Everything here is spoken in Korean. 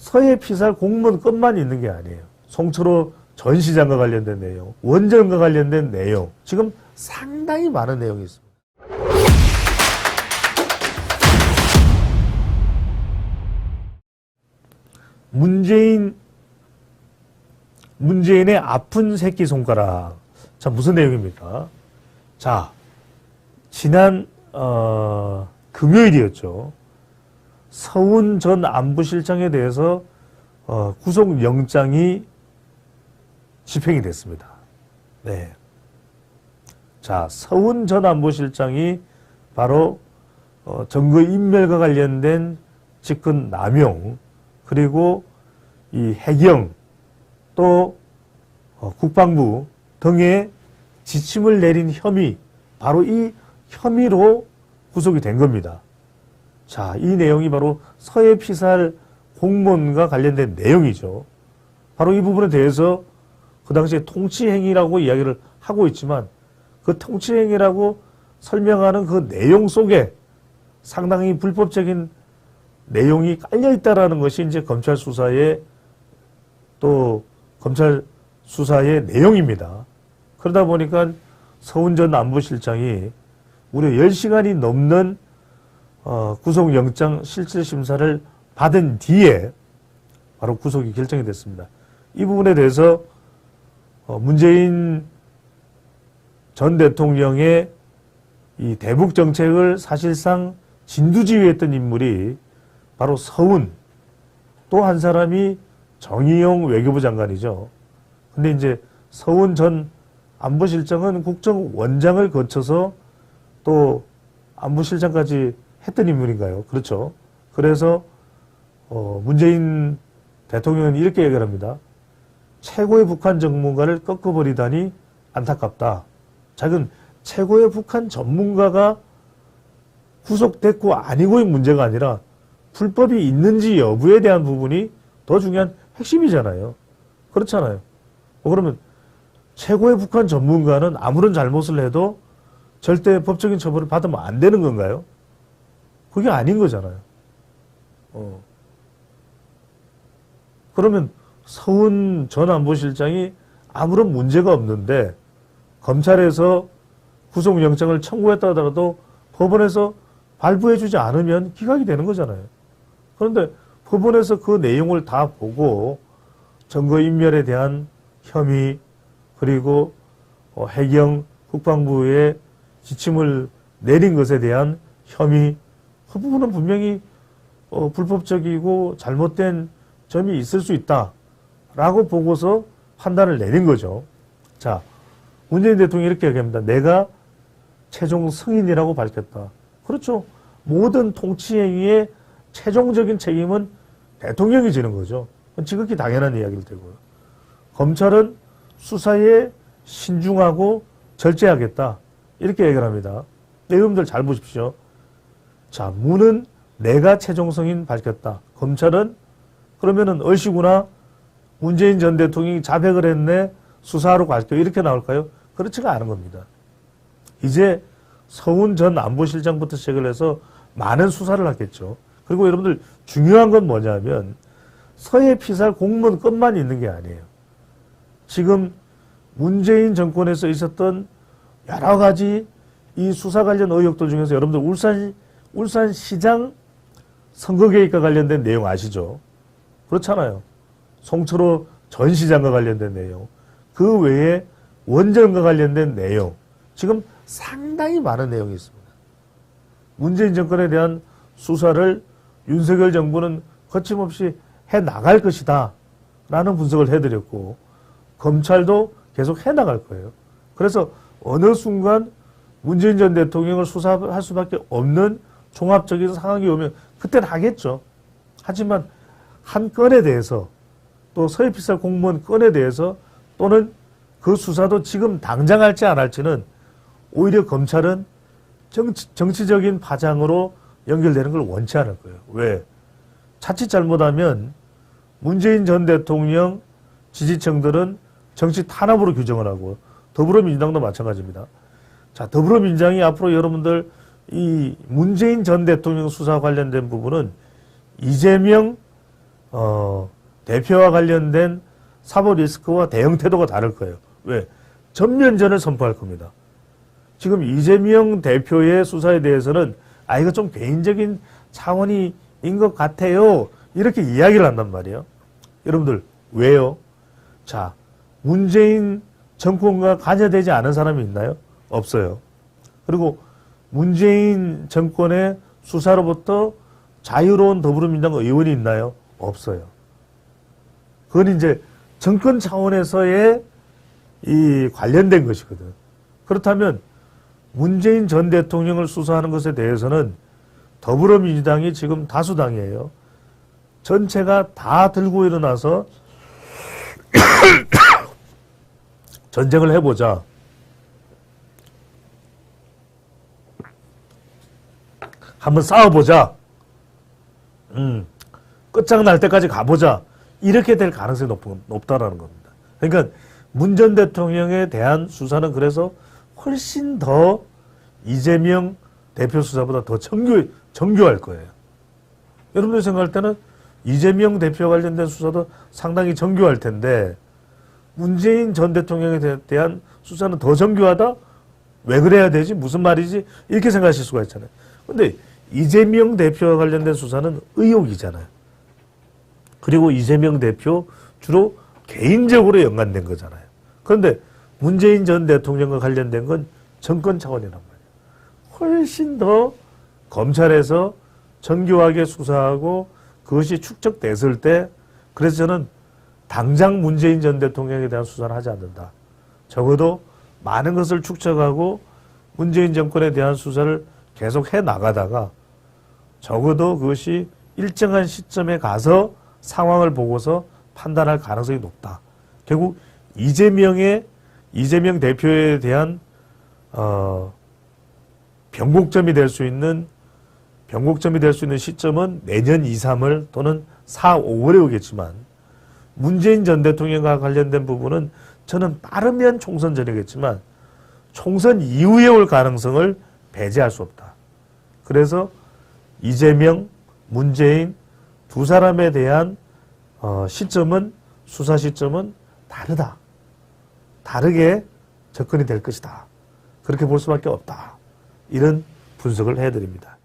서해 피살 공무원건만 있는 게 아니에요. 송철호 전 시장과 관련된 내용, 원전과 관련된 내용, 지금 상당히 많은 내용이 있습니다. 문재인의 아픈 새끼손가락. 자, 무슨 내용입니까? 자, 지난 금요일이었죠. 서훈 전 안보실장에 대해서 구속영장이 집행이 됐습니다. 네. 자, 서훈 전 안보실장이 바로 증거인멸과 관련된 직권 남용, 그리고 이 해경 또 국방부 등의 지침을 내린 혐의, 바로 이 혐의로 구속이 된 겁니다. 자, 이 내용이 바로 서해 피살 공무원과 관련된 내용이죠. 바로 이 부분에 대해서 그 당시에 통치행위라고 이야기를 하고 있지만 그 통치행위라고 설명하는 그 내용 속에 상당히 불법적인 내용이 깔려있다라는 것이 이제 검찰 수사의 내용입니다. 그러다 보니까 서훈 전 안보실장이 무려 10시간이 넘는 구속영장 실질심사를 받은 뒤에 바로 구속이 결정이 됐습니다. 이 부분에 대해서 문재인 전 대통령의 이 대북 정책을 사실상 진두지휘했던 인물이 바로 서훈, 또 한 사람이 정의용 외교부 장관이죠. 근데 이제 서훈 전 안보실장은 국정원장을 거쳐서 또 안보실장까지 했던 인물인가요? 그렇죠. 그래서 문재인 대통령은 이렇게 얘기를 합니다. 최고의 북한 전문가를 꺾어버리다니 안타깝다. 자, 이건 최고의 북한 전문가가 구속됐고 아니고의 문제가 아니라 불법이 있는지 여부에 대한 부분이 더 중요한 핵심이잖아요. 그렇잖아요. 그러면 최고의 북한 전문가는 아무런 잘못을 해도 절대 법적인 처벌을 받으면 안 되는 건가요? 그게 아닌 거잖아요. 그러면 서훈 전 안보실장이 아무런 문제가 없는데 검찰에서 구속영장을 청구했다 하더라도 법원에서 발부해주지 않으면 기각이 되는 거잖아요. 그런데 법원에서 그 내용을 다 보고 증거인멸에 대한 혐의, 그리고 해경, 국방부의 지침을 내린 것에 대한 혐의, 그 부분은 분명히 불법적이고 잘못된 점이 있을 수 있다라고 보고서 판단을 내린 거죠. 자, 문재인 대통령이 이렇게 얘기합니다. 내가 최종 승인이라고 밝혔다. 그렇죠. 모든 통치행위의 최종적인 책임은 대통령이 지는 거죠. 지극히 당연한 이야기일 테고요. 검찰은 수사에 신중하고 절제하겠다. 이렇게 얘기를 합니다. 여러분들 잘 보십시오. 자, 무는 내가 최종 승인 밝혔다. 검찰은 그러면은 얼씨구나 문재인 전 대통령이 자백을 했네, 수사하러 갈게요. 이렇게 나올까요? 그렇지가 않은 겁니다. 이제 서훈 전 안보실장부터 시작을 해서 많은 수사를 하겠죠. 그리고 여러분들 중요한 건 뭐냐면 서해 피살 공무원건만 있는 게 아니에요. 지금 문재인 정권에서 있었던 여러 가지 이 수사 관련 의혹들 중에서 여러분들 울산시장 선거 개입과 관련된 내용 아시죠? 그렇잖아요. 송철호 전 시장과 관련된 내용, 그 외에 원전과 관련된 내용, 지금 상당히 많은 내용이 있습니다. 문재인 정권에 대한 수사를 윤석열 정부는 거침없이 해나갈 것이다 라는 분석을 해드렸고 검찰도 계속 해나갈 거예요. 그래서 어느 순간 문재인 전 대통령을 수사할 수밖에 없는 종합적인 상황이 오면 그때는 하겠죠. 하지만 한 건에 대해서 또 서해 피살 공무원 건에 대해서 또는 그 수사도 지금 당장 할지 안 할지는 오히려 검찰은 정치적인 파장으로 연결되는 걸 원치 않을 거예요. 왜? 자칫 잘못하면 문재인 전 대통령 지지층들은 정치 탄압으로 규정을 하고 더불어민주당도 마찬가지입니다. 자, 더불어민주당이 앞으로 여러분들 이 문재인 전 대통령 수사 관련된 부분은 이재명 대표와 관련된 사법 리스크와 대응 태도가 다를 거예요. 왜? 전면전을 선포할 겁니다. 지금 이재명 대표의 수사에 대해서는 이거 좀 개인적인 차원인 것 같아요. 이렇게 이야기를 한단 말이에요. 여러분들 왜요? 자, 문재인 정권과 관여되지 않은 사람이 있나요? 없어요. 그리고 문재인 정권의 수사로부터 자유로운 더불어민주당 의원이 있나요? 없어요. 그건 이제 정권 차원에서의 이 관련된 것이거든. 그렇다면 문재인 전 대통령을 수사하는 것에 대해서는 더불어민주당이 지금 다수당이에요. 전체가 다 들고 일어나서 전쟁을 해보자. 한번 싸워보자. 끝장날 때까지 가보자. 이렇게 될 가능성이 높다라는 겁니다. 그러니까 문 전 대통령에 대한 수사는 그래서 훨씬 더 이재명 대표 수사보다 더 정교할 거예요. 여러분들 생각할 때는 이재명 대표와 관련된 수사도 상당히 정교할 텐데 문재인 전 대통령에 대한 수사는 더 정교하다? 왜 그래야 되지? 무슨 말이지? 이렇게 생각하실 수가 있잖아요. 근데 이재명 대표와 관련된 수사는 의혹이잖아요. 그리고 이재명 대표 주로 개인적으로 연관된 거잖아요. 그런데 문재인 전 대통령과 관련된 건 정권 차원이란 말이에요. 훨씬 더 검찰에서 정교하게 수사하고 그것이 축적됐을 때 그래서 저는 당장 문재인 전 대통령에 대한 수사를 하지 않는다. 적어도 많은 것을 축적하고 문재인 정권에 대한 수사를 계속 해 나가다가 적어도 그것이 일정한 시점에 가서 상황을 보고서 판단할 가능성이 높다. 결국 이재명 대표에 대한 변곡점이 될 수 있는 시점은 내년 2, 3월 또는 4, 5월에 오겠지만 문재인 전 대통령과 관련된 부분은 저는 빠르면 총선 전이겠지만 총선 이후에 올 가능성을 배제할 수 없다. 그래서 이재명, 문재인 두 사람에 대한 수사 시점은 다르다. 다르게 접근이 될 것이다. 그렇게 볼 수밖에 없다. 이런 분석을 해드립니다.